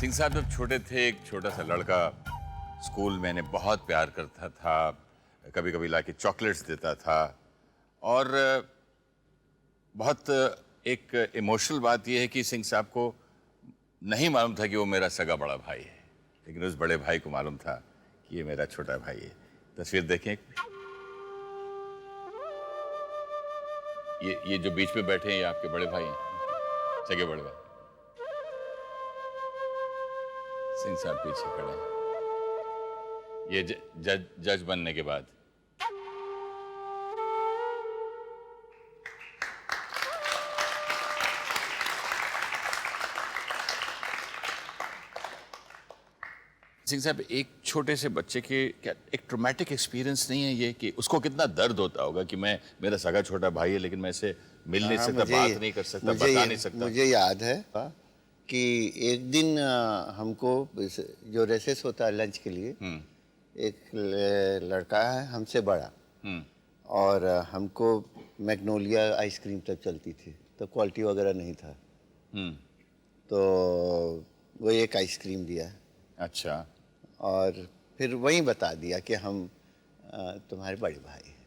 सिंह साहब जब छोटे थे, एक छोटा सा लड़का स्कूल में इन्हें बहुत प्यार करता था, कभी कभी लाके चॉकलेट्स देता था। और बहुत एक इमोशनल बात यह है कि सिंह साहब को नहीं मालूम था कि वो मेरा सगा बड़ा भाई है, लेकिन उस बड़े भाई को मालूम था कि ये मेरा छोटा भाई है। तस्वीर देखें, ये जो बीच में बैठे हैं ये आपके बड़े भाई हैं, सगे बड़े भाई। सिंह साहब पीछे खड़े हैं, ये जज बनने के बाद। सिंह साहब, एक छोटे से बच्चे के क्या एक ट्रॉमेटिक एक्सपीरियंस नहीं है ये कि उसको कितना दर्द होता होगा कि मेरा सगा छोटा भाई है लेकिन मैं इसे मिल नहीं सकता, बात नहीं कर सकता, बता नहीं सकता। मुझे याद है कि एक दिन हमको जो रेसेस होता है लंच के लिए, एक लड़का है हमसे बड़ा और हमको मैग्नोलिया आइसक्रीम तक चलती थी, तो क्वालिटी वगैरह नहीं था, तो वो एक आइसक्रीम दिया। अच्छा। और फिर वही बता दिया कि हम तुम्हारे बड़े भाई हैं।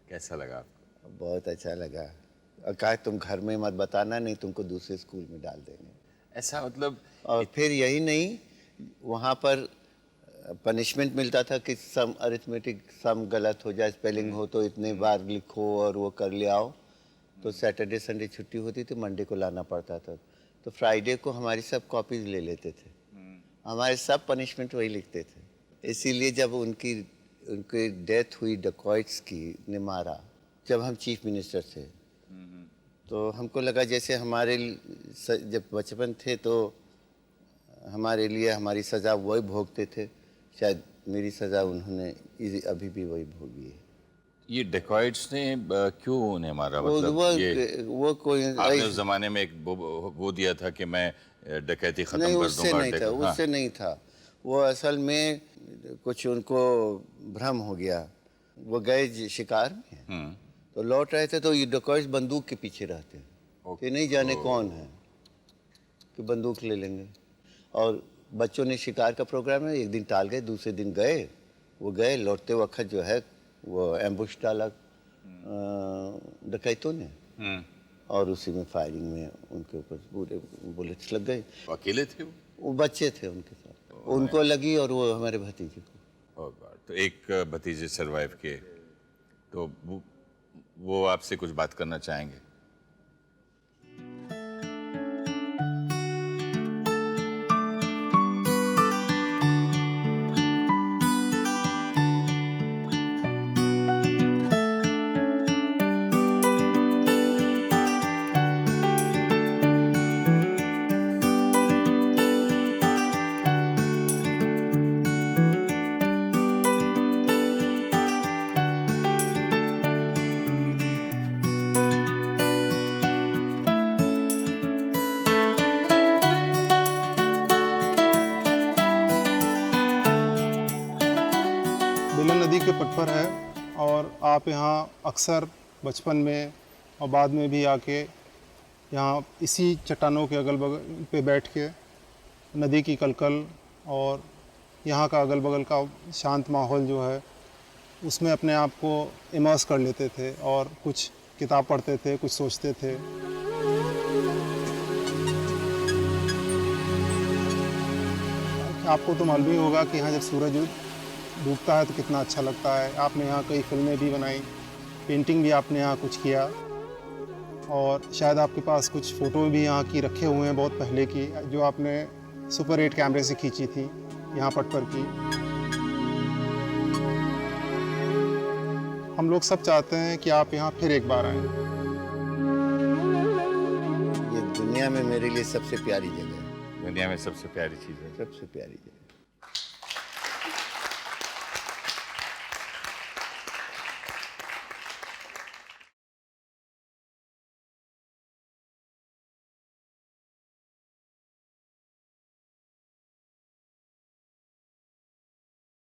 कैसा लगा आपको? बहुत अच्छा लगा, और कहा तुम घर में मत बताना, नहीं तुमको दूसरे स्कूल में डाल देंगे। ऐसा मतलब? और फिर यही नहीं, वहाँ पर पनिशमेंट मिलता था कि सम अरिथमेटिक सम गलत हो जाए, स्पेलिंग हो तो इतने बार लिखो और वो कर ले आओ। तो सैटरडे संडे छुट्टी होती थी, मंडे को लाना पड़ता था। तो फ्राइडे को हमारी सब कॉपीज ले लेते थे, हमारे सब पनिशमेंट वही लिखते थे। इसीलिए जब उनकी डेथ हुई डकॉइट्स की, ने मारा, जब हम चीफ मिनिस्टर थे, तो हमको लगा जैसे हमारे जब बचपन थे तो हमारे लिए हमारी सज़ा वही भोगते थे, शायद मेरी सज़ा उन्होंने अभी भी वही भोगी है। ये डेकॉइट्स ने क्यों उन्हें मारा? मतलब वो कोई आपने उस जमाने में एक वो दिया था कि मैं डकैती खत्म कर दूंगा। उससे नहीं था। वो असल में कुछ उनको भ्रम हो गया। वो गए शिकार में, तो लौट रहे थे, तो ये डकॉइट्स बंदूक के पीछे रहते हैं कि नहीं जाने कौन है कि बंदूक ले लेंगे। और बच्चों ने शिकार का प्रोग्राम है, एक दिन टाल गए, दूसरे दिन गए। वो गए, लौटते वक्त जो है वो एम्बुश डाला डकैतों ने, और उसी में फायरिंग में उनके ऊपर पूरे बुलेट्स लग गए। अकेले थे वो बच्चे थे उनके साथ, उनको लगी और वो हमारे भतीजे को। तो एक भतीजे सरवाइव किए। तो वो आपसे कुछ बात करना चाहेंगे? बेलन नदी के पट पर है, और आप यहाँ अक्सर बचपन में और बाद में भी आके यहाँ इसी चट्टानों के अगल बगल पे बैठ के नदी की कलकल और यहाँ का अगल बगल का शांत माहौल जो है उसमें अपने आप को इमर्स कर लेते थे और कुछ किताब पढ़ते थे, कुछ सोचते थे। आपको तो मालूम ही होगा कि यहाँ जब सूरज डूबता है तो कितना अच्छा लगता है। आपने यहाँ कई फिल्में भी बनाई, पेंटिंग भी आपने यहाँ कुछ किया, और शायद आपके पास कुछ फ़ोटो भी यहाँ की रखे हुए हैं बहुत पहले की, जो आपने सुपर 8 कैमरे से खींची थी यहाँ पट पर की। हम लोग सब चाहते हैं कि आप यहाँ फिर एक बार आएँ। ये दुनिया में मेरे लिए सबसे प्यारी जगह है। दुनिया में सबसे प्यारी चीज़ है। सबसे प्यारी जगह।